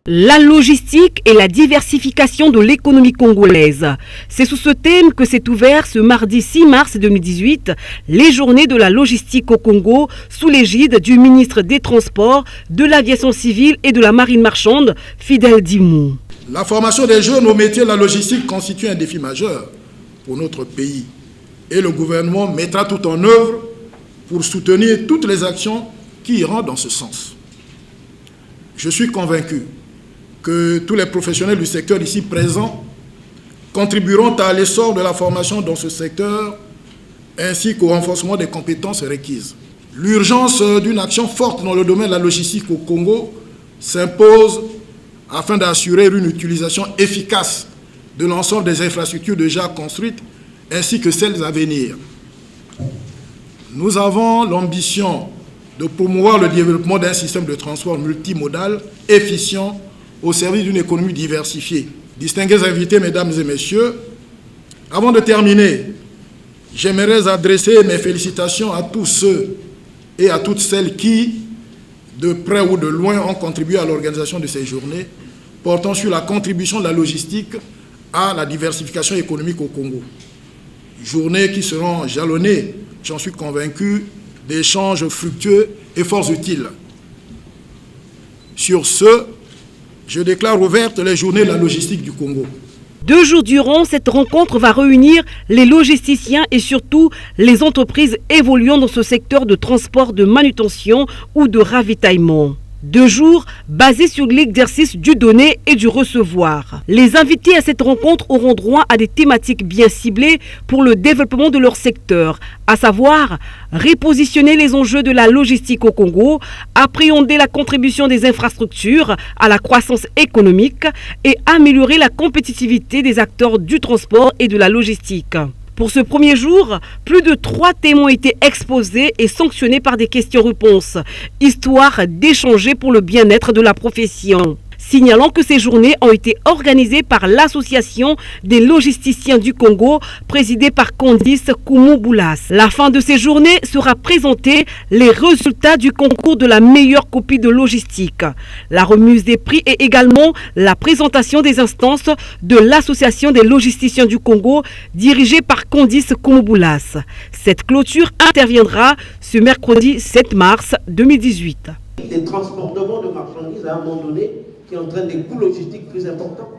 La logistique et la diversification de l'économie congolaise. C'est sous ce thème que s'est ouvert ce mardi 6 mars 2018 les journées de la logistique au Congo sous l'égide du ministre des Transports, de l'Aviation civile et de la Marine marchande, Fidèle Dimou. La formation des jeunes au métier de la logistique constitue un défi majeur pour notre pays et le gouvernement mettra tout en œuvre pour soutenir toutes les actions qui iront dans ce sens. Je suis convaincu que tous les professionnels du secteur ici présents contribueront à l'essor de la formation dans ce secteur ainsi qu'au renforcement des compétences requises. L'urgence d'une action forte dans le domaine de la logistique au Congo s'impose afin d'assurer une utilisation efficace de l'ensemble des infrastructures déjà construites ainsi que celles à venir. Nous avons l'ambition de promouvoir le développement d'un système de transport multimodal efficient au service d'une économie diversifiée. Distingués invités, mesdames et messieurs, avant de terminer, j'aimerais adresser mes félicitations à tous ceux et à toutes celles qui, de près ou de loin, ont contribué à l'organisation de ces journées portant sur la contribution de la logistique à la diversification économique au Congo. Journées qui seront jalonnées, j'en suis convaincu, d'échanges fructueux et fort utiles. Sur ce, je déclare ouvertes les journées de la logistique du Congo. 2 jours durant, cette rencontre va réunir les logisticiens et surtout les entreprises évoluant dans ce secteur de transport, de manutention ou de ravitaillement. 2 jours basés sur l'exercice du donner et du recevoir. Les invités à cette rencontre auront droit à des thématiques bien ciblées pour le développement de leur secteur, à savoir repositionner les enjeux de la logistique au Congo, appréhender la contribution des infrastructures à la croissance économique et améliorer la compétitivité des acteurs du transport et de la logistique. Pour ce premier jour, plus de 3 thèmes ont été exposés et sanctionnés par des questions-réponses, histoire d'échanger pour le bien-être de la profession. Signalant que ces journées ont été organisées par l'Association des logisticiens du Congo, présidée par Candice Koumou-Boulas. La fin de ces journées sera présentée les résultats du concours de la meilleure copie de logistique, la remise des prix et également la présentation des instances de l'Association des logisticiens du Congo, dirigée par Candice Koumou-Boulas. Cette clôture interviendra ce mercredi 7 mars 2018. Les transportements de marchandises à un moment donné qui entraînent des coûts logistiques plus importants.